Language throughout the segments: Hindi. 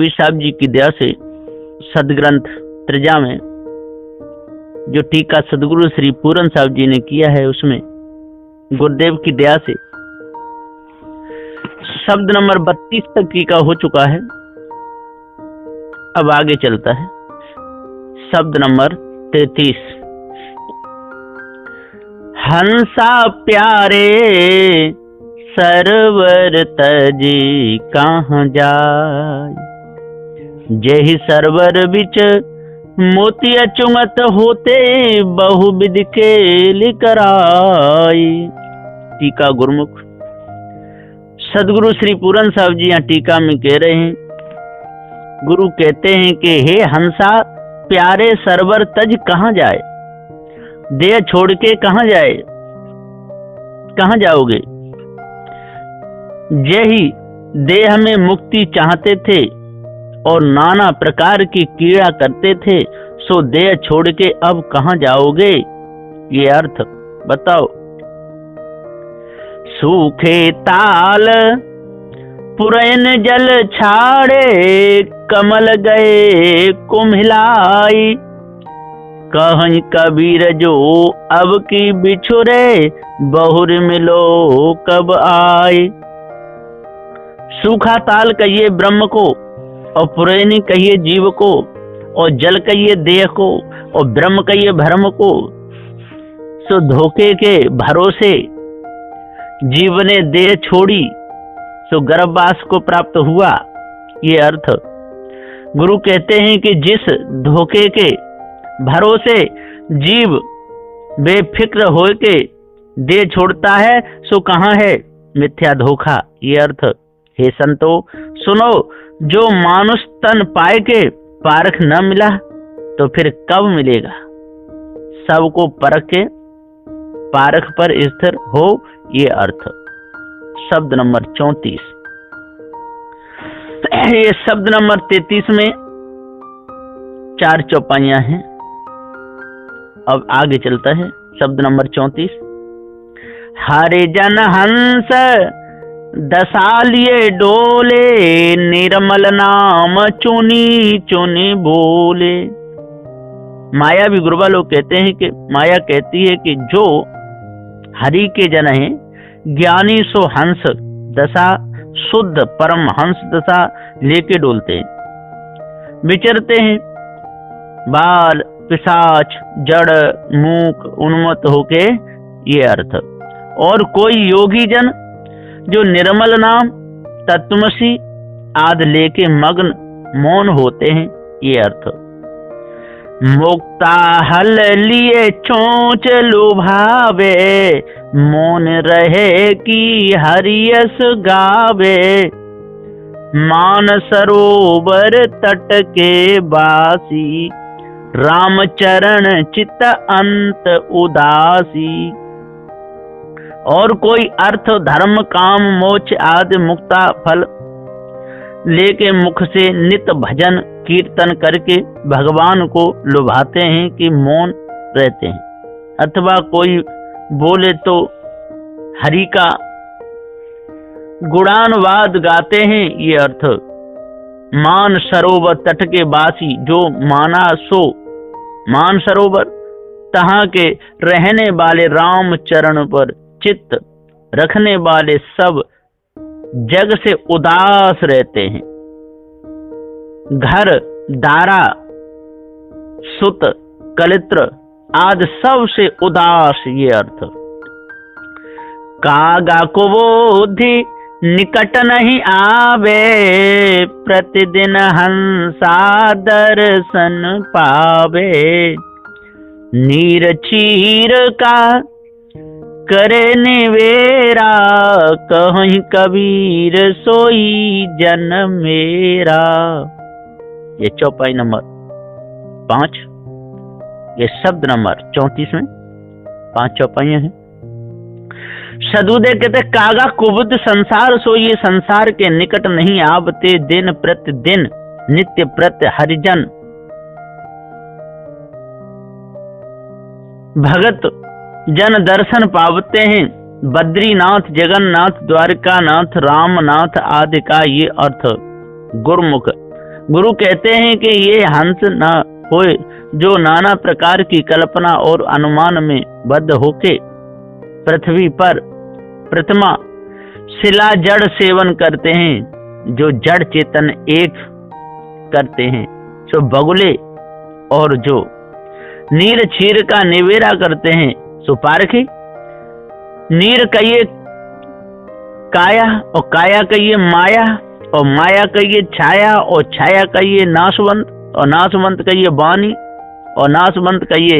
कबीर साहब जी की दया से सदग्रंथ त्रिजा में जो टीका सदगुरु श्री पूरन साहब जी ने किया है, उसमें गुरुदेव की दया से शब्द नंबर 32 तक टीका हो चुका है। अब आगे चलता है शब्द नंबर 33। हंसा प्यारे सरवर तजी कहाँ जाय, जेहि सरवर बिच मोतिया चुंगत होते बहुविध खेल कराई। टीका गुरुमुख सदगुरु श्री पूरन साहब जी यहाँ टीका में कह रहे हैं, गुरु कहते हैं कि हे हंसा प्यारे सरवर तज कहाँ जाए, देह छोड़ के कहाँ जाए, कहाँ जाओगे। जेहि देह में मुक्ति चाहते थे और नाना प्रकार की क्रीड़ा करते थे, सो देह छोड़ के अब कहाँ जाओगे, ये अर्थ बताओ। सूखे ताल पुरैन जल छाड़े, कमल गए कुम्हिलाई, कहीं कबीर जो अब की बिछुरे, बहुर मिलो कब आए। सूखा ताल कहिए ब्रह्म को, और पुरैनी कहिए जीव को, और जल कहिए देह को, और ब्रह्म कहिए भ्रम को। सो धोखे के भरोसे जीव ने देह छोड़ी, सो गर्भवास को प्राप्त हुआ, ये अर्थ। गुरु कहते हैं कि जिस धोखे के भरोसे जीव बेफिक्र हो के देह छोड़ता है, सो कहाँ है मिथ्या धोखा, ये अर्थ। हे संतो सुनो, जो मानुष तन पाए के पारख न मिला तो फिर कब मिलेगा। सबको परख के पारख पर स्थिर हो, ये अर्थ। शब्द नंबर 34। ये शब्द नंबर 33 में 4 चौपाइयां हैं। अब आगे चलता है शब्द नंबर 34। हरे जन हंस दसालिए डोले, निर्मल नाम चुनी चुनी बोले। माया भी गुरुबा लोग कहते हैं कि माया कहती है कि जो हरि के जन हैं, ज्ञानी सो हंस दशा, शुद्ध परम हंस दशा लेके डोलते हैं, विचरते हैं। बाल पिशाच जड़ मूक उन्मत्त होके, ये अर्थ। और कोई योगी जन जो निर्मल नाम तत्वमसी आदि लेके मग्न मौन होते हैं, ये अर्थ। मुक्ता हल लिए चोंच लुभावे, मौन रहे कि हरियस गावे। मान सरोवर तट के बासी, राम चरण चित्त अंत उदासी। और कोई अर्थ धर्म काम मोक्ष आदि मुक्ता फल लेके मुख से नित भजन कीर्तन करके भगवान को लुभाते हैं कि मौन रहते हैं। अथवा कोई बोले तो हरि का गुणानुवाद गाते हैं, ये अर्थ। मान सरोवर तट के बासी, जो माना सो मान सरोवर, तहाँ के रहने वाले राम चरण पर चित्त रखने वाले सब जग से उदास रहते हैं। घर दारा सुत कलित्र आदि सब से उदास, ये अर्थ। कागा को बोधि निकट नहीं आवे, प्रतिदिन हंसा दर्शन पावे। नीर चीर का करे निवेरा, कहीं कबीर सोई जन मेरा। ये चौपाई नंबर 5। ये शब्द नंबर 34 में 5 चौपाइयां हैं। सदुदेव कहते कागा कुबुद्ध संसार सो, ये संसार के निकट नहीं आवते, दिन प्रतिदिन नित्य प्रत्य हरिजन भगत जन दर्शन पावते हैं। बद्रीनाथ, जगन्नाथ, द्वारकानाथ, रामनाथ आदि का ये अर्थ गुरुमुख गुरु कहते हैं कि ये हंस न होए जो नाना प्रकार की कल्पना और अनुमान में बद्ध होके पृथ्वी पर प्रतिमा शिला जड़ सेवन करते हैं, जो जड़ चेतन एक करते हैं, सो बगुले, और जो नीर क्षीर का निवेरा करते हैं सो पारखी। नीर कहिए काया और काया कहिए माया, और माया कहिए छाया, और छाया कहिए नाशवंत, और नाशवंत कहिए वाणी, और नाशवंत कहिए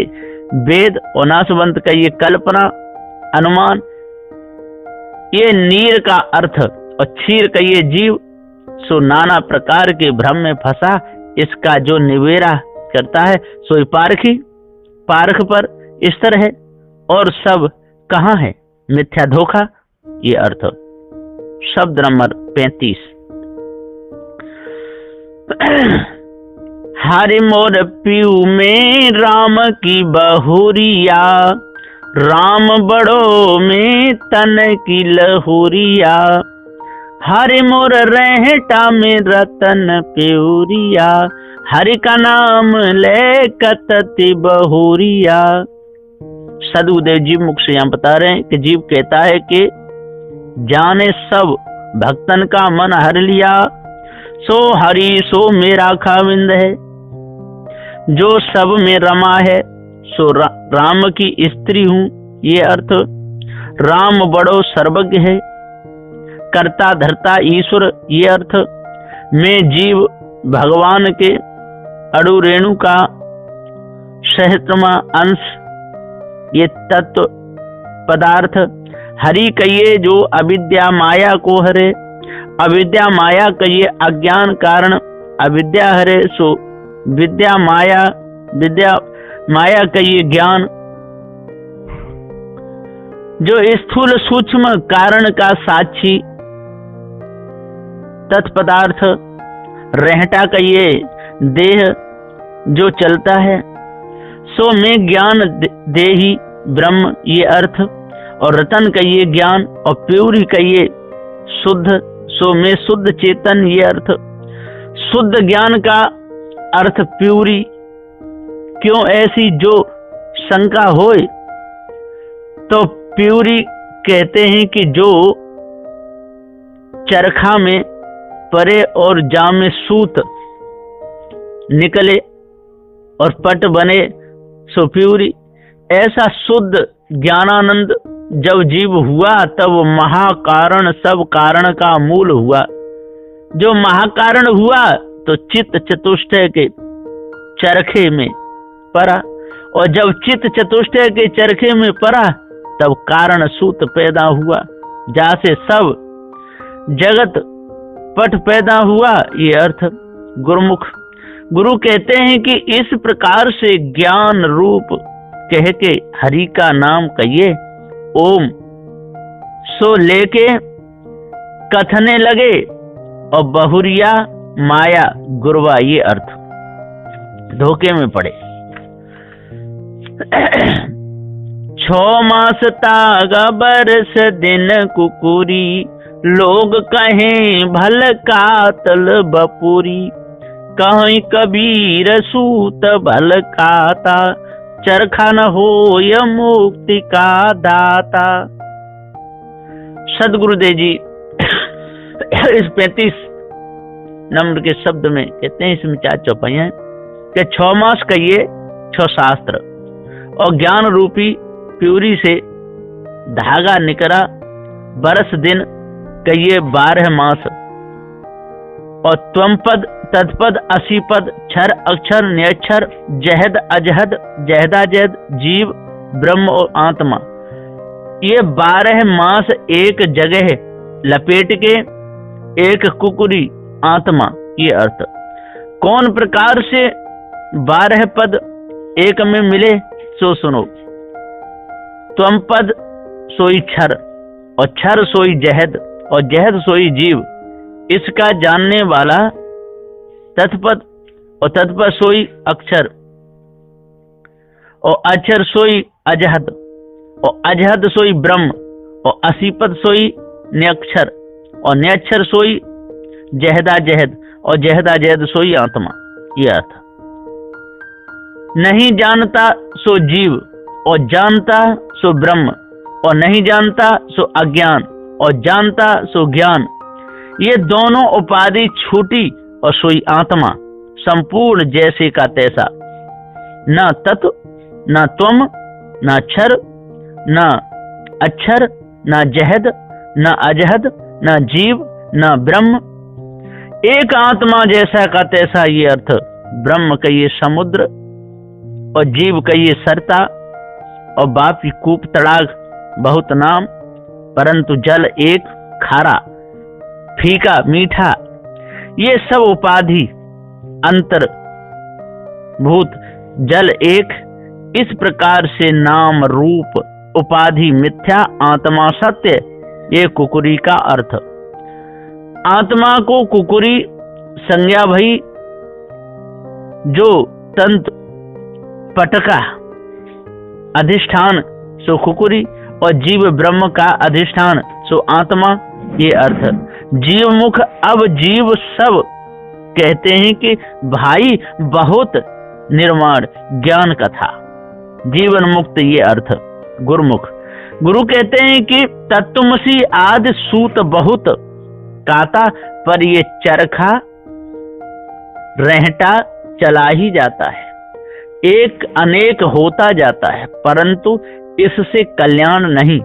वेद, और नाशवंत कहिए कल्पना अनुमान। ये नीर का अर्थ और क्षीर कहिए जीव, सो नाना प्रकार के भ्रम में फंसा, इसका जो निवेरा करता है सो पारखी। पारख पर स्तर है और सब कहाँ है मिथ्या धोखा। ये अर्थ। शब्द नंबर 35। हरि मोर पीऊ में राम की बहुरिया, राम बड़ो में तन की लहुरिया। हरि मोर रहटा में रतन प्यूरिया, हरि का नाम ले कतति बहुरिया। सदगुरुदेव जी मुख से यहाँ बता रहे हैं कि जीव कहता है कि जाने सब भक्तन का मन हर लिया, सो हरि सो मेरा खाविंद है। जो सब में रमा है सो राम की स्त्री हूँ। ये अर्थ। राम बड़ो सर्वज्ञ है, कर्ता धर्ता ईश्वर। ये अर्थ। मैं जीव भगवान के अणु रेणु का सहस्त्रवां अंश, ये तत्व पदार्थ। हरि कहिए जो अविद्या माया को हरे, अविद्या माया कहिए अज्ञान कारण अविद्या हरे, सो विद्या माया, विद्या माया कहिए ज्ञान। जो स्थूल सूक्ष्म कारण का साक्षी तत्पदार्थ, रहटा कहिए देह जो चलता है, सो में ज्ञान देही ब्रह्म। ये अर्थ। और रतन कहिए ज्ञान, और प्यूरी कहिए शुद्ध, सो में शुद्ध चेतन। ये अर्थ। शुद्ध ज्ञान का अर्थ प्यूरी। क्यों ऐसी जो शंका होए, तो प्यूरी कहते हैं कि जो चरखा में परे और जाम में सूत निकले और पट बने, सो प्यूरी। ऐसा शुद्ध ज्ञानानंद जब जीव हुआ तब महाकारण सब कारण का मूल हुआ। जो महाकारण हुआ तो चित्त चतुष्टय के चरखे में पड़ा, और जब चित्त चतुष्टय के चरखे में पड़ा तब कारण सूत पैदा हुआ, जहाँ से सब जगत पट पैदा हुआ। ये अर्थ। गुरुमुख गुरु कहते हैं कि इस प्रकार से ज्ञान रूप कह के हरि का नाम कहिए ओम, सो लेके कथने लगे, और बहुरिया माया गुरवा। ये अर्थ। धोखे में पड़े। 6 मास तागा बरस दिन कुकुरी, लोग कहें भल कातल बपुरी। कहीं कबीर सूत भल खाता, चरखा न हो य मुक्ति का दाता। सदगुरुदेव जी इस 35 नंबर के शब्द में कहते हैं, इसमें 4 चौपाइयां कि 6 मास कहिए 6 शास्त्र, और ज्ञान रूपी प्यूरी से धागा निकला। बरस दिन कहिए 12 मास, और त्वमपद तत्पद 80 पद, क्षर अक्षर नियक्षर, जहद अजहद, जहदाजहद, जीव ब्रह्म और आत्मा। ये 12 मास एक जगह लपेट के एक कुकुरी आत्मा। ये अर्थ। कौन प्रकार से 12 पद एक में मिले सो सुनो। त्वम पद सोई क्षर, और क्षर सोई जहद, और जहद सोई जीव। इसका जानने वाला तत्पद, और तत्पद सोई अक्षर, और अक्षर सोई अजहद, और अजहद सोई ब्रह्म, और 80 पद सोई नियक्षर, और नियक्षर सोई जहदा जहद, और जहद अजहद सोई आत्मा, ये अर्थ। नहीं जानता सो जीव और जानता सो ब्रह्म, और नहीं जानता सो अज्ञान और जानता सो ज्ञान। ये दोनों उपाधि छूटी और सोई आत्मा, संपूर्ण जैसे का तैसा। न तत्व, न त्वम, न क्षर, न अक्षर, न जहद, न अजहद, न जीव, न ब्रह्म। एक आत्मा जैसा का तैसा, ये अर्थ। ब्रह्म कहिए समुद्र और जीव कहिए सरता, और बाप की कूप तड़ाग बहुत नाम, परंतु जल एक खारा फीका मीठा। ये सब उपाधि अंतर भूत, जल एक। इस प्रकार से नाम रूप उपाधि मिथ्या, आत्मा सत्य, ये कुकुरी का अर्थ। आत्मा को कुकुरी संज्ञा भई, जो तंत पटका अधिष्ठान सो कुकुरी, और जीव ब्रह्म का अधिष्ठान सो आत्मा, ये अर्थ। जीव मुख, अब जीव सब कहते हैं कि भाई बहुत निर्माण ज्ञान कथा, जीवन मुक्त, ये अर्थ। गुरुमुख, गुरु कहते हैं कि तत्वमसी आदि सूत बहुत काता, पर ये चरखा रहता चला ही जाता है, एक अनेक होता जाता है, परंतु इससे कल्याण नहीं।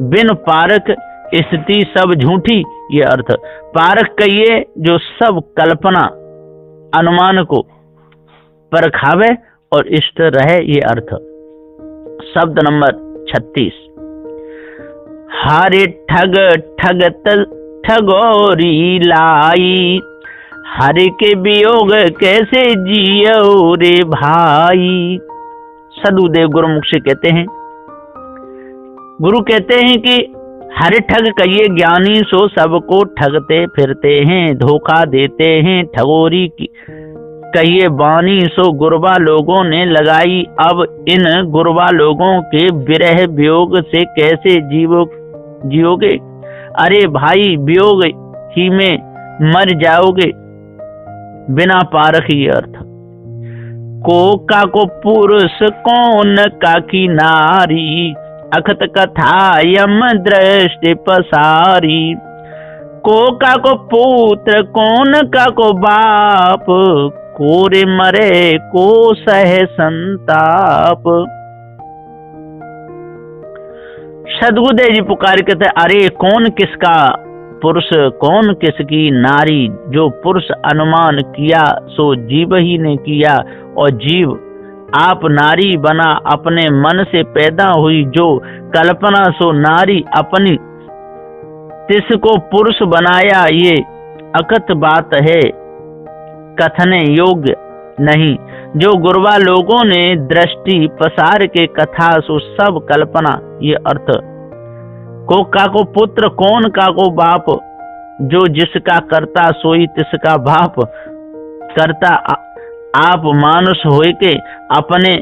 बिन पारक स्थिति सब झूठी, ये अर्थ। पारक कहिए जो सब कल्पना अनुमान को परखावे और इष्ट रहे, ये अर्थ। शब्द नंबर 36। हरे ठग ठगत ठगोरी लाई, हरे के वियोग कैसे जियो रे भाई। सदुदेव गुरुमुख से कहते हैं, गुरु कहते हैं कि हर ठग कहिए ज्ञानी सो सबको ठगते फिरते हैं, धोखा देते हैं। ठगोरी की कहिए बानी सो गुरबा लोगों ने लगाई, अब इन गुरबा लोगों के विरह वियोग से कैसे जियोगे। अरे भाई वियोग ही में मर जाओगे बिना पारख, ये अर्थ। को का को पुरुष कौन का की नारी, अखत कथा यम दृष्टि पसारी। को का को पुत्र कौन का को बाप, कोरे मरे को सह संताप। सदगुरुदेव जी पुकार कहते, अरे कौन किसका पुरुष, कौन किसकी नारी। जो पुरुष अनुमान किया सो जीव ही ने किया, और जीव आप नारी बना अपने मन से पैदा हुई। जो कल्पना सो नारी अपनी, तिसको पुरुष बनाया। ये अकथ बात है, कथने योग्य नहीं। जो गुरबा लोगों ने दृष्टि पसार के कथा सो सब कल्पना, ये अर्थ। को का को पुत्र कौन का को बाप, जो जिसका करता सोई तिसका बाप। करता आप मानुष होय के अपने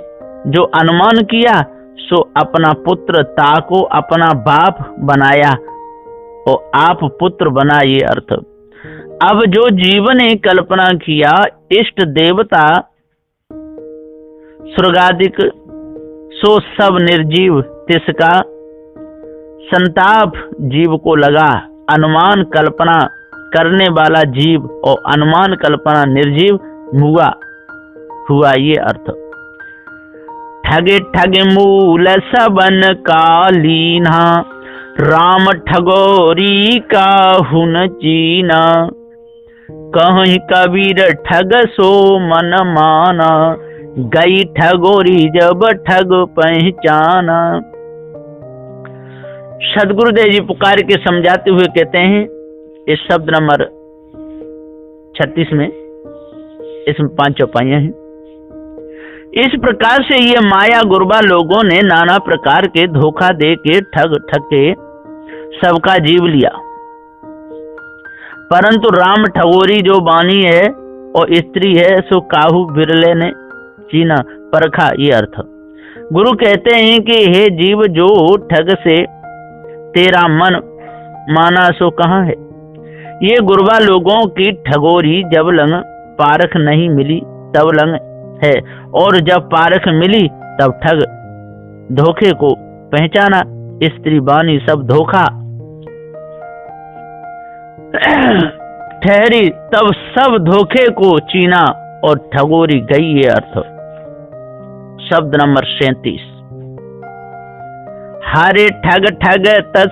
जो अनुमान किया सो अपना पुत्र ताको अपना बाप बनाया, और आप पुत्र बना, ये अर्थ। अब जो जीव ने कल्पना किया इष्ट देवता स्वर्गादिक सो सब निर्जीव, तिसका संताप जीव को लगा। अनुमान कल्पना करने वाला जीव और अनुमान कल्पना निर्जीव हुआ, ये अर्थ। ठगे ठगे मूल सबन कालीना, राम ठगोरी का हुन चीना। कहीं कबीर ठग सो मन माना, गई ठगोरी जब ठग पहचाना। सदगुरुदेव जी पुकार के समझाते हुए कहते हैं इस शब्द नंबर 36 में, इसमें 5 चौपाइयां हैं। इस प्रकार से ये माया गुरबा लोगों ने नाना प्रकार के धोखा दे के ठग के सबका जीव लिया, परंतु राम ठगोरी जो बानी है और स्त्री है सो काहू बिरले ने चीना परखा, ये अर्थ। गुरु कहते हैं कि हे जीव, जो ठग से तेरा मन माना सो कहाँ है। ये गुरबा लोगों की ठगोरी जब लंग पारख नहीं मिली तब लंग है, और जब पारख मिली तब ठग। धोखे को पहचाना, स्त्री बानी सब धोखा ठहरी तब सब धोखे को चीना, और ठगोरी गई ये अर्थ। शब्द नंबर 37। हरे ठग ठग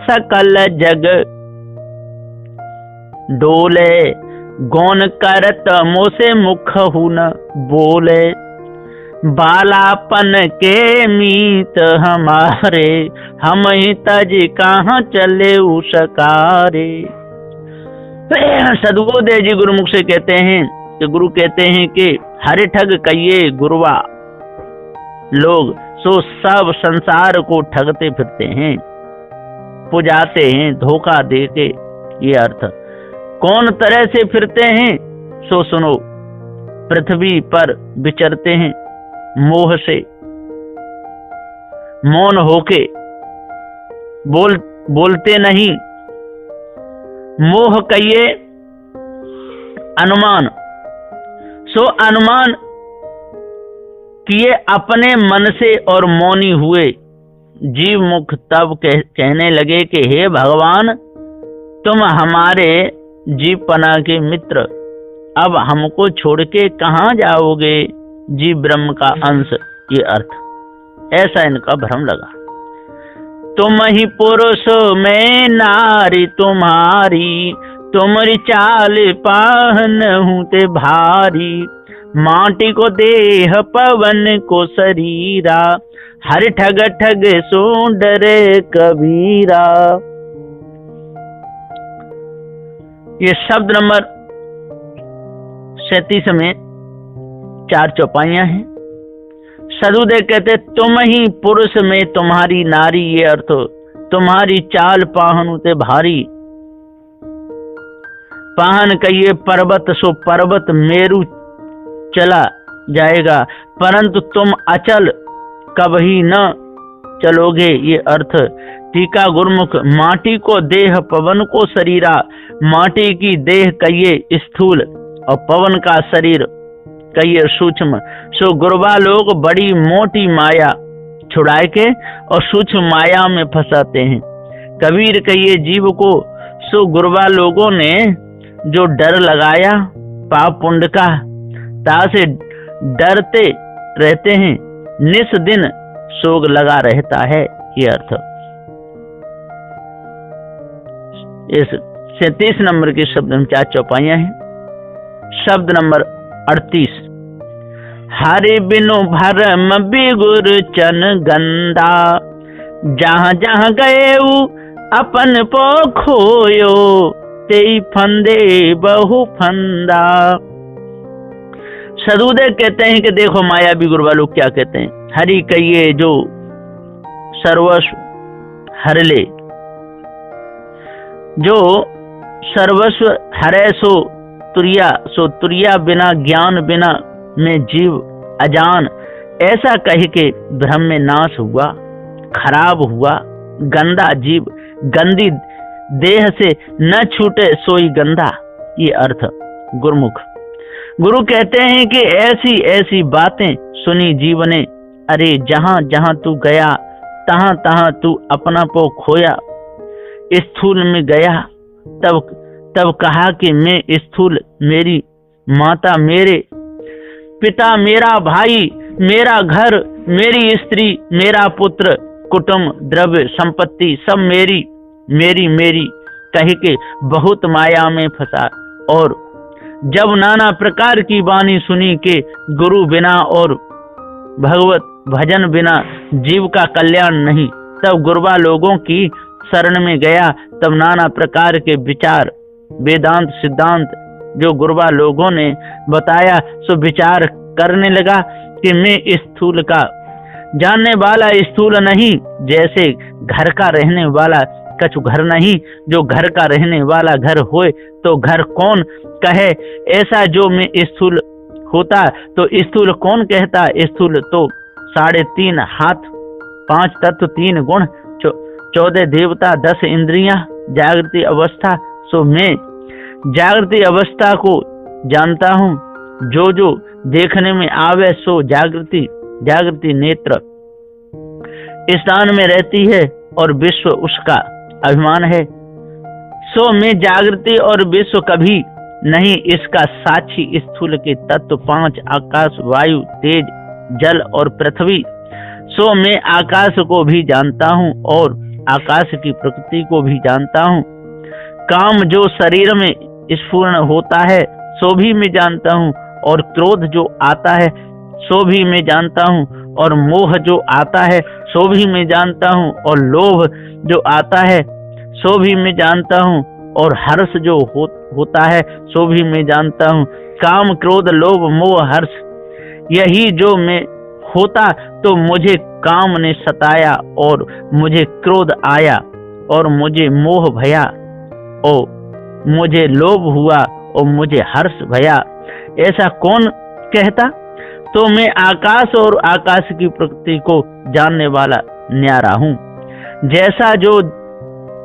सकल जग डोले, गौन करत मोसे मुख हुन बोले। बालापन के मीत हमारे, हम ही तज कहाँ चले उसकारे। सदगुरुदेव जी गुरुमुख से कहते हैं कि गुरु कहते हैं कि हरे ठग कहिए गुरुवा लोग सो सब संसार को ठगते फिरते हैं, पुजाते हैं धोखा देके। ये अर्थ कौन तरह से फिरते हैं सो सुनो। पृथ्वी पर विचरते हैं मोह से, मौन होके बोलते नहीं। मोह कहिए अनुमान, सो अनुमान किए अपने मन से और मौनी हुए। जीव मुख तब कहने लगे कि हे भगवान, तुम हमारे जीवपना के मित्र, अब हमको छोड़ के कहाँ जाओगे? जीव ब्रह्म का अंश, ये अर्थ। ऐसा इनका भ्रम लगा। तुम ही पुरुष में नारी तुम्हारी, तुम्हारी चाल पाहन हूँ ते भारी। माटी को देह पवन को शरीरा, हर ठग ठग सो डरे कबीरा। ये शब्द नंबर 37 में 4 चौपाइयां हैं। सदुदेव कहते तुम ही पुरुष में तुम्हारी नारी, ये अर्थ। तुम्हारी चाल पाहन उते भारी। पाहन कहिए पर्वत, सो पर्वत मेरु चला जाएगा, परंतु तुम अचल कभी न चलोगे, ये अर्थ। टीका गुरुमुख, माटी को देह पवन को शरीरा। माटी की देह कहिए स्थूल और पवन का शरीर कहिए सूक्ष्म। सो गुरबा लोग बड़ी मोटी माया छुड़ाए के और सूक्ष्म माया में फंसाते हैं। कबीर कहिए जीव को, सो गुरबा लोगों ने जो डर लगाया पाप पुण्य का, तासे डरते रहते हैं, निस दिन सोग लगा रहता है, ये अर्थ। इस 37 नंबर के शब्द में 4 चौपाइयां हैं। शब्द नंबर 38। हरि बिनु भरम बिगुर चन गंदा, जहां जहां गए अपन पो खोयो, तेई फंदे बहु फंदा। सदुदेव कहते हैं कि देखो मायावी गुरबा लोग क्या कहते हैं। हरि कहिए जो सर्वस्व हर ले, जो सर्वस्व हरे सो तुरिया बिना ज्ञान बिना में जीव अजान, ऐसा कह के भ्रम में नाश हुआ, खराब हुआ। गंदा जीव गंदी देह से न छूटे सोई गंदा, ये अर्थ। गुरुमुख गुरु कहते हैं कि ऐसी ऐसी बातें सुनी जीव ने, अरे जहां जहां तू गया तहां तहां तू अपना पो खोया। स्थूल में गया तब कहा कि मैं स्थूल, मेरी माता, मेरे पिता, मेरा भाई, मेरा घर, मेरी स्त्री, मेरा पुत्र, कुटुंब, द्रव्य, संपत्ति सब मेरी मेरी मेरी कह के बहुत माया में फंसा। और जब नाना प्रकार की वाणी सुनी कि गुरु बिना और भगवत भजन बिना जीव का कल्याण नहीं, तब गुरबा लोगों की शरण में गया। तब नाना प्रकार के विचार, वेदांत सिद्धांत जो गुरबा लोगों ने बताया, सो विचार करने लगा कि मैं स्थूल का जानने वाला स्थूल नहीं, जैसे घर का रहने वाला कछु घर नहीं। जो घर का रहने वाला घर होए तो घर कौन कहे, ऐसा जो मैं स्थूल होता तो स्थूल कौन कहता। स्थूल तो 3.5 हाथ, 5 तत्व, 3 गुण, 14 देवता, 10 इंद्रियां, जागृति अवस्था, सो मैं जागृति अवस्था को जानता हूँ, जो जो देखने में आवे सो जागृति जागृति नेत्र स्थान में रहती है और विश्व उसका अभिमान है। सो मैं जागृति और विश्व कभी नहीं इसका साक्षी स्थूल के तत्व 5 आकाश, वायु, तेज, जल और पृथ्वी। सो मैं आकाश को भी जानता हूँ और आकाश की प्रकृति को भी जानता हूँ। काम जो शरीर में स्फुरण होता है सो भी मैं जानता हूँ, और क्रोध जो आता है सो भी मैं जानता हूँ, और मोह जो आता है सो भी मैं जानता हूँ, और लोभ जो आता है सो भी मैं जानता हूँ, और हर्ष जो होता है सो भी मैं जानता हूँ। काम, क्रोध, लोभ, मोह, हर्ष यही जो मैं होता तो मुझे काम ने सताया, और मुझे क्रोध आया, और मुझे मोह भया, और मुझे लोभ हुआ, और मुझे हर्ष भया। ऐसा कौन कहता? तो मैं आकाश और आकाश की प्रकृति को जानने वाला न्यारा हूँ। जैसा जो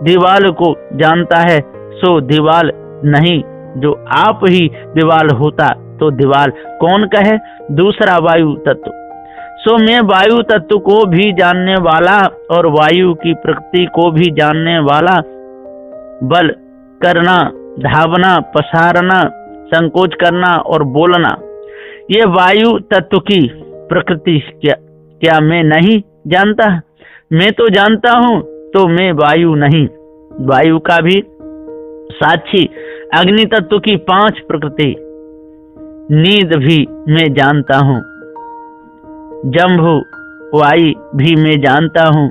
दीवाल को जानता है सो दीवाल नहीं, जो आप ही दीवाल होता तो दीवाल कौन कहे? दूसरा वायु तत्व। सो मैं वायु तत्व को भी जानने वाला और वायु की प्रकृति को भी जानने वाला। बल करना, धावना, पसारना, संकोच करना और बोलना, ये वायु तत्व की प्रकृति क्या मैं नहीं जानता? मैं तो जानता हूँ, तो मैं वायु नहीं। वायु का भी साक्षी अग्नि तत्व की 5 प्रकृति। नींद भी मैं जानता हूँ, जंभु वायु भी मैं जानता हूँ,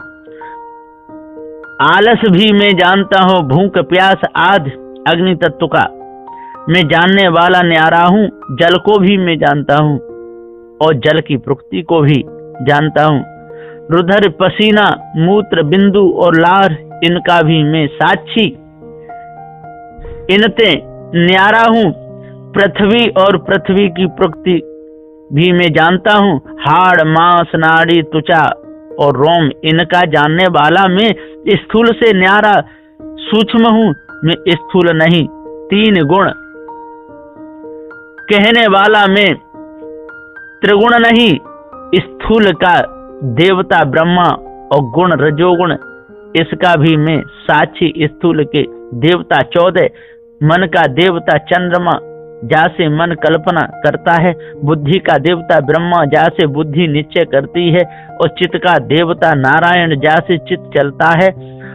आलस भी मैं जानता हूँ, भूख प्यास आदि अग्नि तत्व का मैं जानने वाला न्यारा हूँ। जल को भी मैं जानता हूँ और जल की प्रकृति को भी जानता हूँ। रुधिर, पसीना, मूत्र, बिंदु और लार, इनका भी मैं साक्षी इनते न्यारा हूँ। पृथ्वी और पृथ्वी की प्रकृति भी मैं जानता हूँ। हाड़, मांस, नाड़ी, त्वचा और रोम, इनका जानने वाला मैं स्थूल से न्यारा सूक्ष्म हूँ, मैं स्थूल नहीं। 3 गुण कहने वाला मैं त्रिगुण नहीं। स्थूल का देवता ब्रह्मा और गुण रजोगुण, इसका भी मैं साक्षी। स्थूल के देवता 14, मन का देवता चंद्रमा, जैसे मन कल्पना करता है। बुद्धि का देवता ब्रह्मा, जैसे बुद्धि निश्चय करती है। और चित्त का देवता नारायण, जैसे चित्त चलता है।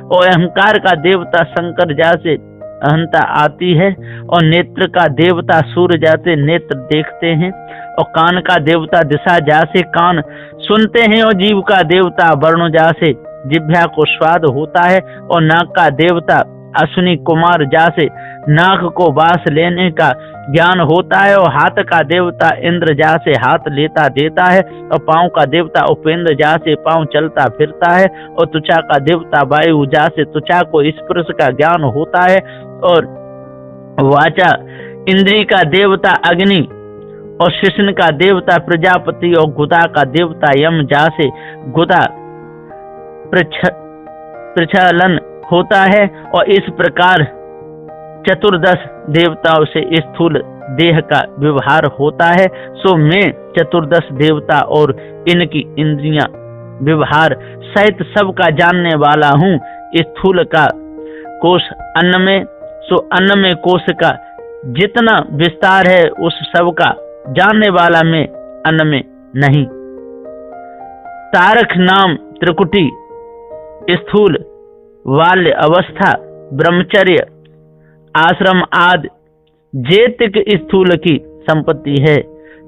और अहंकार का देवता शंकर, जैसे अहंता आती है। और नेत्र का देवता सूर्य, जैसे नेत्र देखते हैं। और कान का देवता दिशा, जैसे कान सुनते हैं। और जीव का देवता वर्ण, जैसे जिह्वा को स्वाद होता है। और नाक का देवता अश्विनी कुमार, जैसे नाक को वास लेने का ज्ञान होता है। और हाथ का देवता इंद्र, जैसे हाथ लेता देता है। और पांव का देवता उपेंद्र, जैसे पांव चलता फिरता है। और त्वचा का देवता वायु, जैसे त्वचा को स्पर्श का ज्ञान होता है। और वाचा इंद्री का देवता अग्नि, और शिशन का देवता प्रजापति, और गुदा का देवता यम, जैसे गुदा प्रचलन होता है। और इस प्रकार 14 देवताओं से स्थूल देह का व्यवहार होता है। सो मैं 14 देवता और इनकी इंद्रियां व्यवहार सहित सबका जानने वाला हूँ। स्थूल का कोश अन्न में, सो अन्न में कोश का जितना विस्तार है उस सब का जानने वाला मैं अन्न में नहीं। तारक नाम त्रिकुटी, स्थूल, बाल्य अवस्था, ब्रह्मचर्य, आश्रम आदि जेतिक स्थूल की संपत्ति है।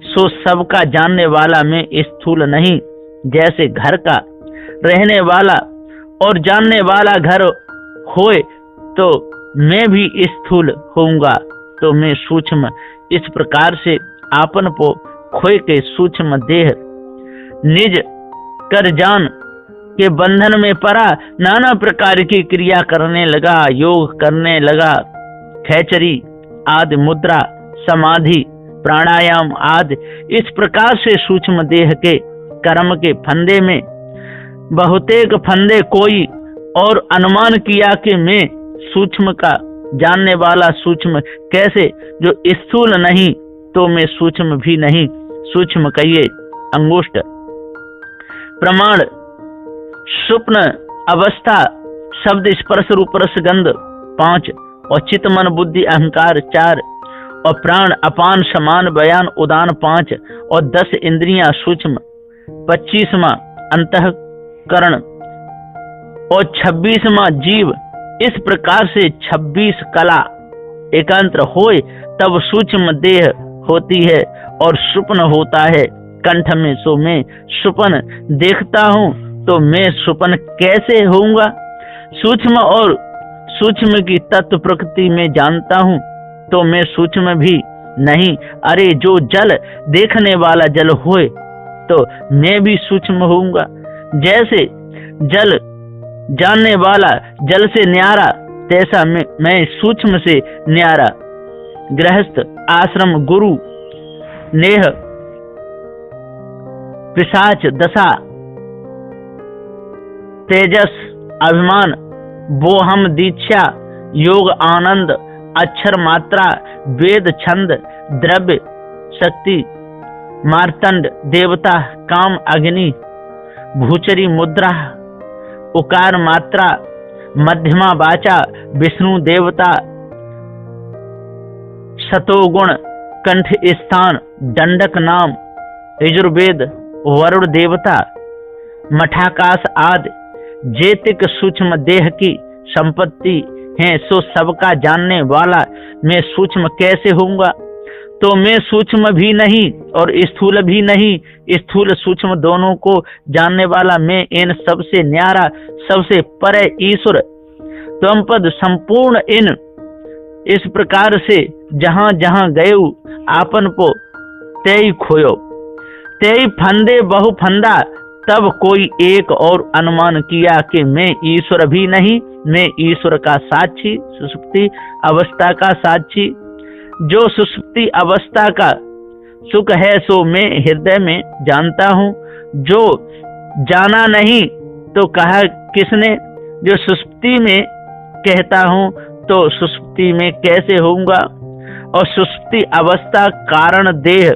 सो सबका जानने वाला मैं स्थूल नहीं। जैसे घर का रहने वाला और जानने वाला घर होए तो मैं भी स्थूल होऊंगा, तो मैं सूक्ष्म। इस प्रकार से आपन को खोए के सूक्ष्म देह निज कर जान के बंधन में पड़ा, नाना प्रकार की क्रिया करने लगा, योग करने लगा। खैचरी आदि मुद्रा, समाधि, प्राणायाम आदि इस प्रकार से सूक्ष्म देह के कर्म के फंदे में बहुतेक फंदे कोई और अनुमान किया कि मैं सूक्ष्म का जानने वाला सूक्ष्म कैसे, जो स्थूल नहीं तो मैं सूक्ष्म भी नहीं, सूक्ष्म कहिए अंगुष्ठ। प्रमाण स्वप्न अवस्था शब्द स्पर्श रूप रस गंध 5 और चित्त मन बुद्धि अहंकार 4 और प्राण अपान समान बयान उदान 5 और 10 इंद्रियां सूक्ष्म 25वां अंतःकरण और 26वां जीव। इस प्रकार से 26 कला एकांतर होए तब सूक्ष्म देह होती है और स्वप्न होता है कंठ में। सो मैं स्वप्न देखता हूँ तो मैं स्वप्न कैसे होऊंगा? सूक्ष्म और सूक्ष्म की तत्व प्रकृति में जानता हूँ तो मैं सूक्ष्म भी नहीं। अरे जो जल देखने वाला जल होए तो मैं भी सूक्ष्म होऊंगा। जैसे जल जानने वाला जल से न्यारा, तैसा मैं सूक्ष्म से न्यारा। गृहस्थ आश्रम गुरु नेह पिशाच दशा तेजस अभिमान बोहम दीक्षा योग आनंद अक्षर मात्रा वेद छंद द्रव्य शक्ति मार्तंड देवता काम अग्नि भूचरी मुद्रा उकार मात्रा मध्यमा वाचा विष्णु देवता शतोगुण कंठ स्थान दंडक नाम यजुर्वेद वरुण देवता मठाकाश आदि जेतिक सूक्ष्म देह की संपत्ति है। सो सबका जानने वाला मैं सूक्ष्म कैसे होऊंगा? तो मैं सूक्ष्म भी नहीं और स्थूल भी नहीं। स्थूल सूक्ष्म दोनों को जानने वाला मैं इन सबसे न्यारा सबसे परे ईश्वर तुम पद संपूर्ण इन इस प्रकार से जहां जहां गये आपन को तेई खोयो तेई फंदे बहु फंदा। तब कोई एक और अनुमान किया कि मैं ईश्वर भी नहीं, मैं ईश्वर का साक्षी सुषुप्ति अवस्था का साक्षी। जो सुषुप्ति अवस्था का सुख है सो मैं हृदय में जानता हूँ। जो जाना नहीं तो कहा किसने? जो सुषुप्ति में कहता हूँ तो सुषुप्ति में कैसे होऊंगा? और सुषुप्ति अवस्था कारण देह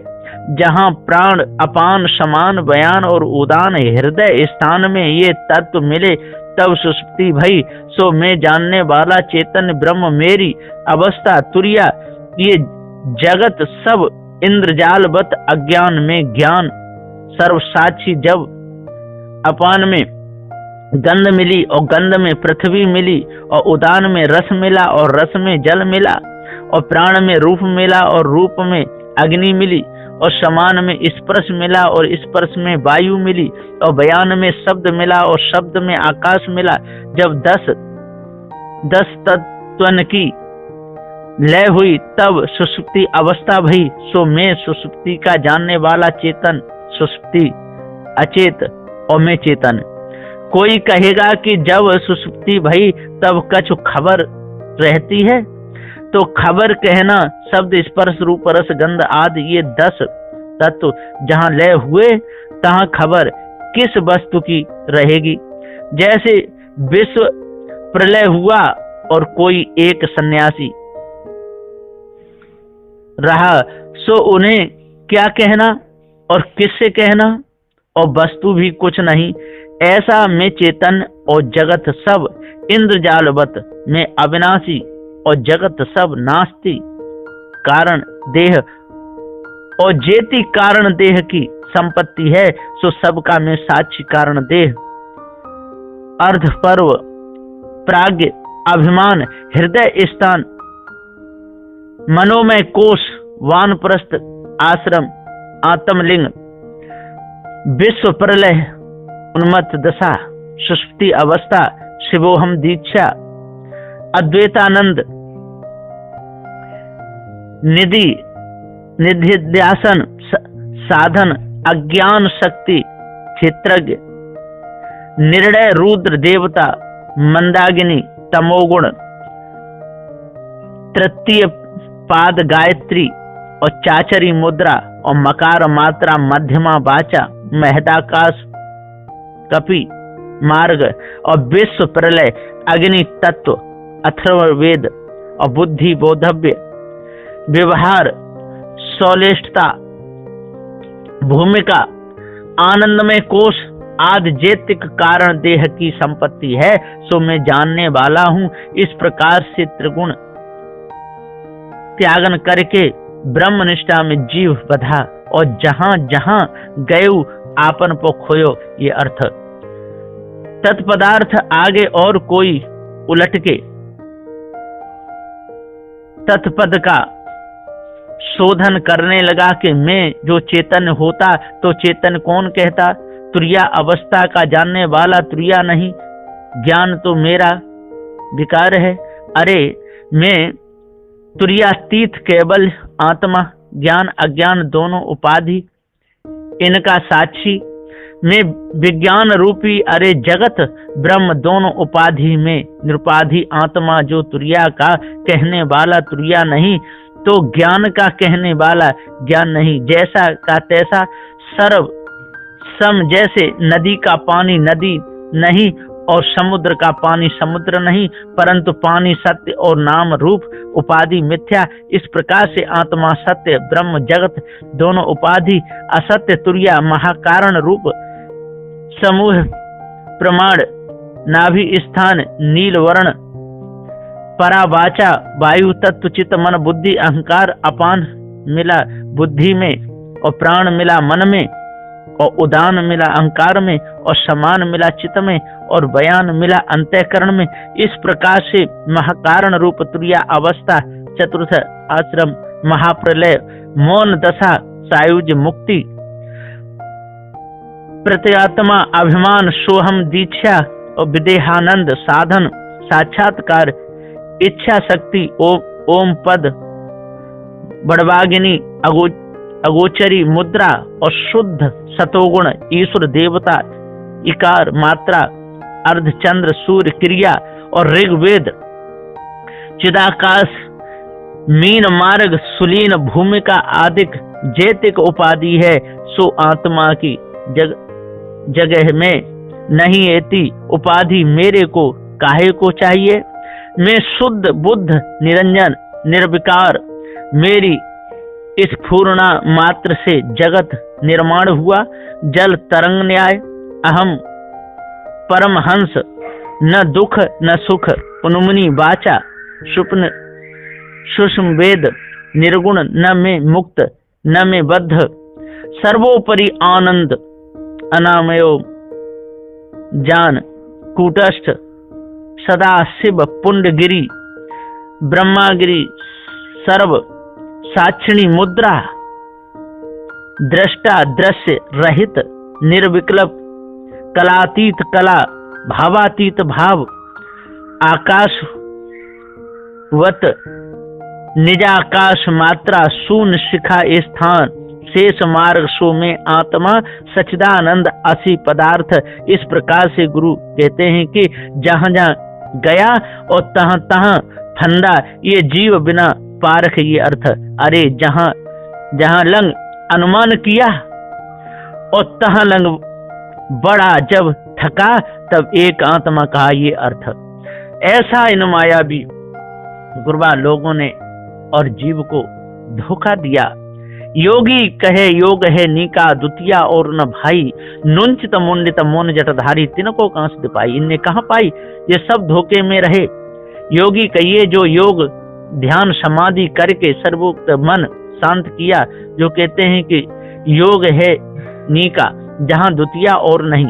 जहाँ प्राण अपान समान बयान और उदान हृदय स्थान में ये तत्व मिले तब सुषुप्ति भई। सो मैं जानने वाला चेतन ब्रह्म मेरी अवस्था तुरिया। ये जगत सब इंद्रजालवत अज्ञान में ज्ञान सर्व साक्षी। जब अपान में गंध मिली और गंध में पृथ्वी मिली और उदान में रस मिला और रस में जल मिला और प्राण में रूप मिला और रूप में अग्नि मिली और समान में स्पर्श मिला और स्पर्श में वायु मिली और बयान में शब्द मिला और शब्द में आकाश मिला। जब 10 तत्वन की लय हुई तब सुषुप्ति अवस्था भई। सो मैं सुषुप्ति का जानने वाला चेतन सुषुप्ति अचेत और मैं चेतन। कोई कहेगा कि जब सुषुप्ति भई तब कछु खबर रहती है, तो खबर कहना शब्द स्पर्श रूप रस गंध आदि ये 10 तत्व जहाँ लय हुए तहाँ खबर किस वस्तु की रहेगी? जैसे विश्व प्रलय हुआ और कोई एक सन्यासी रहा सो उन्हें क्या कहना और किससे कहना? और वस्तु भी कुछ नहीं। ऐसा में चेतन और जगत सब इंद्रजालवत में अविनाशी और जगत सब नास्ति कारण देह और जेति कारण देह की संपत्ति है। सो सबका में साक्षी कारण देह अर्ध पर्व प्राग्ञ अभिमान हृदय स्थान मनोमय कोश वानप्रस्थ आश्रम आत्मलिंग विश्व प्रलय उन्मत्त दशा सुषुप्ति अवस्था शिवोहम दीक्षा अद्वैतानंद निधि निधिध्यासन साधन अज्ञान शक्ति क्षेत्रज्ञ निर्णय रुद्र देवता मंदाकिनी तमोगुण तृतीय पाद गायत्री और चाचरी मुद्रा और मकार मात्रा मध्यमा वाचा महदाकाश कपि मार्ग और विश्व प्रलय अग्नि तत्व अथर्ववेद और बुद्धि बोधव्य, व्यवहार, सौलेष्ठता, भूमिका, आनंदमय कोश आदि जैतिक कारण देह की संपत्ति है, सो मैं जानने वाला हूँ। इस प्रकार से त्रिगुण त्यागन करके ब्रह्मनिष्ठा में जीव बधा और जहां जहां गयो आपन को खोयो, ये अर्थ। तत्पदार्थ आगे और कोई उलट के तत्पद का शोधन करने लगा कि मैं जो चेतन होता तो चेतन कौन कहता। तुरिया अवस्था का जानने वाला तुरिया नहीं, ज्ञान तो मेरा विकार है। अरे मैं तुरियातीत केवल आत्मा, ज्ञान अज्ञान दोनों उपाधि इनका साक्षी, मैं विज्ञान रूपी अरे जगत ब्रह्म दोनों उपाधि में निरुपाधि आत्मा, जो तुरिया का कहने वाला तुरिया नहीं तो ज्ञान का कहने वाला ज्ञान नहीं। जैसा का तैसा सर्व सम, जैसे नदी का पानी नदी नहीं और समुद्र का पानी समुद्र नहीं, परंतु पानी सत्य और नाम रूप उपाधि मिथ्या। इस प्रकार से आत्मा सत्य, ब्रह्म जगत दोनों उपाधि असत्य, तुरिया महाकारण रूप समूह प्रमाण, नाभि स्थान नील वर्ण, परावाचा वायु तत्व, चित्त मन बुद्धि अहंकार, अपान मिला बुद्धि में और प्राण मिला मन में और उदान मिला अहंकार में और समान मिला चित्त में और बयान मिला अंतःकरण में। इस प्रकार से महाकारण रूप तुरिया अवस्था, चतुर्थ आश्रम, महाप्रलय, मौन दशा, सायुज मुक्ति, प्रत्यात्मा अभिमान, सोहम दीक्षा और विदेहानंद, साधन साक्षात्कार, इच्छा शक्ति, ओम पद, बड़वागिनी, अगोचरी मुद्रा और शुद्ध सतोगुण, ईश्वर देवता, इकार मात्रा, अर्धचंद्र, सूर्य क्रिया और ऋग्वेद, चिदाकाश, मीन मार्ग, सुलीन भूमिका आदिक जैतिक उपाधि है, सो आत्मा की जगह में नहीं एती उपाधि मेरे को काहे को चाहिए। मैं शुद्ध बुद्ध निरंजन निर्विकार, मेरी इस पूर्णा मात्र से जगत निर्माण हुआ। जल तरंग न्याय, अहम परमहंस, न दुख न सुख, उन्मुनि वाचा, स्वप्न सूक्ष्म वेद, निर्गुण, न में मुक्त न में बद्ध, सर्वोपरि आनंद, अनामयो जान, कूटस्थ, सदा शिव, पुंडगिरी, ब्रह्मागिरी, सर्व साक्षिणी मुद्रा, दृष्टा दृश्य रहित, निर्विकल्प, कलातीत कला, भावातीत भाव, आकाशवत निजाकाश मात्रा, शून्य शिखा स्थान, शेष मार्ग, सो में आत्मा सच्चिदानंद असी पदार्थ। इस प्रकार से गुरु कहते हैं कि जहां जहां गया और तहां तहां फंदा, ये जीव बिना पारख, ये अर्थ। अरे जहां जहां लंग अनुमान किया और तहां लंग बड़ा, जब थका तब एक आत्मा कहा, ये अर्थ। ऐसा इन मायावी गुरबा लोगों ने और जीव को धोखा दिया। योगी कहे योग है नीका द्वितीया और न भाई, नुंचित मुंडित मौन जटधारी, तिनको कहां से पाई, इनने कहां पाई, ये सब धोखे में रहे। योगी कहिए जो योग ध्यान समाधि करके सर्वोक्त मन शांत किया, जो कहते हैं कि योग है नीका, जहां द्वितीया और नहीं।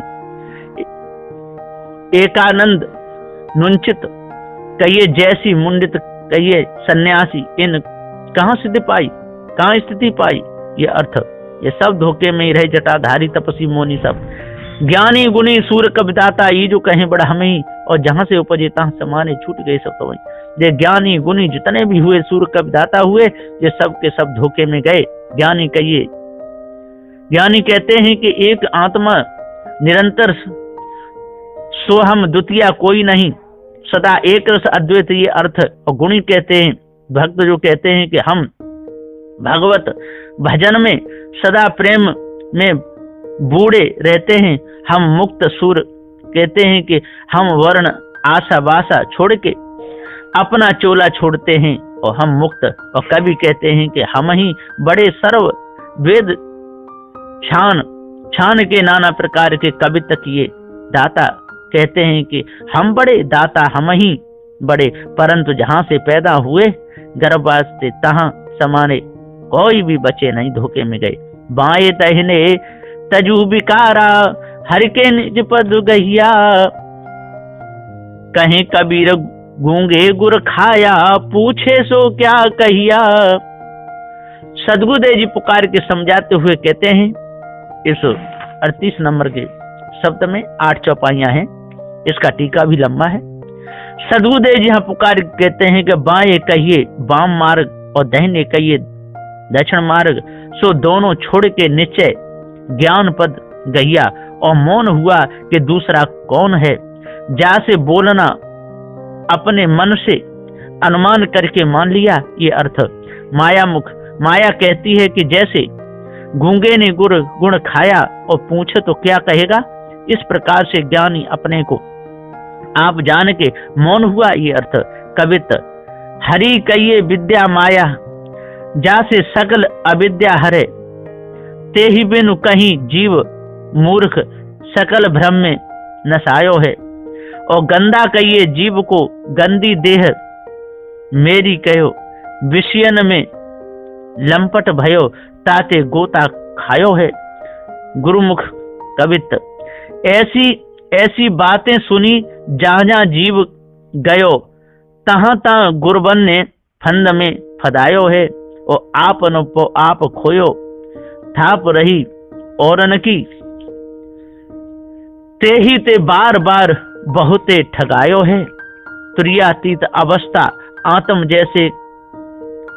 एकानंद नुंचित कहिए, जैसी मुंडित कहिए सन्यासी, इन कहां सिद्धि पाई, कहां स्थिति पाई, ये अर्थ। ये सब धोखे में ही रहे, जटाधारी तपसी मोनी सब। ज्ञानी गुणी सूर कविदाता, ये जो कहें बड़ा हमें ही, और जहां से उपजे तहां समाने, छूट गए सब तो वही। ये ज्ञानी गुणी जितने भी हुए, सूर कविदाता हुए, ये सब के सब धोखे में गए। ज्ञानी कहिए, ज्ञानी कहते हैं कि एक आत्मा निरंतर, सोहम द्वितीय कोई नहीं, सदा एक रस अद्वैत, ये अर्थ। और गुणी कहते हैं भक्त, जो कहते हैं कि हम भगवत भजन में सदा प्रेम में बूढ़े रहते हैं। हम मुक्त सूर कहते हैं कि हम वर्ण आशा वासा छोड़ के अपना चोला छोड़ते हैं और हम मुक्त। और कवि कहते हैं कि हम ही बड़े सर्व वेद छान छान के नाना प्रकार के कवित्व किए दाता कहते हैं कि हम बड़े दाता हम ही बड़े, परंतु जहां से पैदा हुए गर्भवास से तहां समाने कोई भी बचे नहीं, धोखे में गए। बाएं दहिने तजू बिकारा हर के निज पद गहिया, कहीं कबीर गूंगे गुर खाया पूछे सो क्या कहिया। सदगुरुदेव जी पुकार के समझाते हुए कहते हैं, इस 38 नंबर के शब्द में 8 चौपाइयां हैं, इसका टीका भी लंबा है। सदगुरुदेव जी यहाँ पुकार कहते हैं कि बाएं कहिए वाम मार्ग और दाहिने कहिए दक्षिण मार्ग, सो दोनों छोड़ के निश्चय ज्ञान पद गहिया। और मौन हुआ कि दूसरा कौन है, जैसे बोलना अपने मन से अनुमान करके मान लिया। ये अर्थ माया मुख माया कहती है कि जैसे गूंगे ने गुण खाया और पूछे तो क्या कहेगा, इस प्रकार से ज्ञानी अपने को आप जान के मौन हुआ। ये अर्थ कवित्व हरि कहिए विद्या माया, जासे सकल अविद्या हरे, ते ही बिनु कहीं जीव मूर्ख सकल भ्रम में नसायो है। और गंदा कहिए जीव को गंदी देह मेरी कहो, विषयन में लंपट भयो ताते गोता खायो है। गुरुमुख कवित्व ऐसी बातें सुनी जहां जहां जीव गयो, तहां तहां गुरबन ने फंद में फदायो है। और आप खोयो थाप रही औरन की, ते ही ते बार बार बहुते ठगायो है। तुर्यातीत अवस्था आत्म जैसे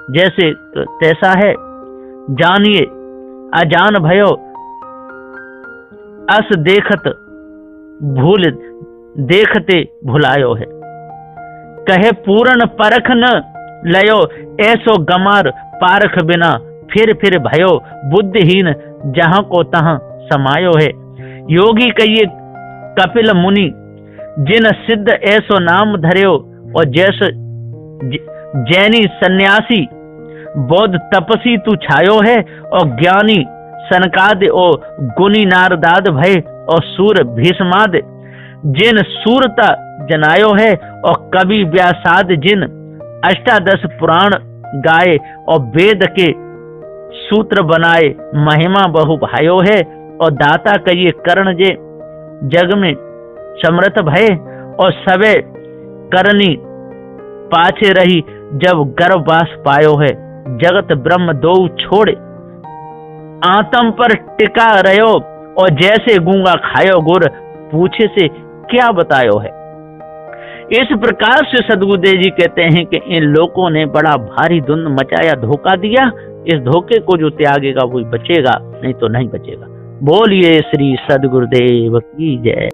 जैसे तैसा है, जानिए अजान भयो अस देखत भूल देखते भुलायो है। कहे पूर्ण परख न लयो, ऐसो गमार पारख बिना, फिर भयो बुद्धिहीन जहां को तहां समायो है। योगी कहिए कपिल मुनि जिन सिद्ध ऐसो नाम धर्यो, और जैसे जैनी सन्यासी बौद्ध तपसी तू छायो है। और ज्ञानी सनकाद ओ गुनी नारदाद भय, और सूर भीष्माद जिन सूरता जनायो है। और कवि व्यासाद जिन अष्टादश पुराण गाए, और वेद के सूत्र बनाए महिमा बहु भायो है। और दाता कहिए कर्ण जे जग में समर्थ भय, और सबे करनी पाछे रही जब गर्भवास पायो है। जगत ब्रह्म दो छोड़ आत्म पर टिका रहो, और जैसे गूंगा खायो गुर पूछे से क्या बतायो है। इस प्रकार से सदगुरुदेव जी कहते हैं कि इन लोगों ने बड़ा भारी धुंध मचाया, धोखा दिया। इस धोखे को जो त्यागेगा वही बचेगा, नहीं तो नहीं बचेगा। बोलिए श्री सदगुरुदेव की जय।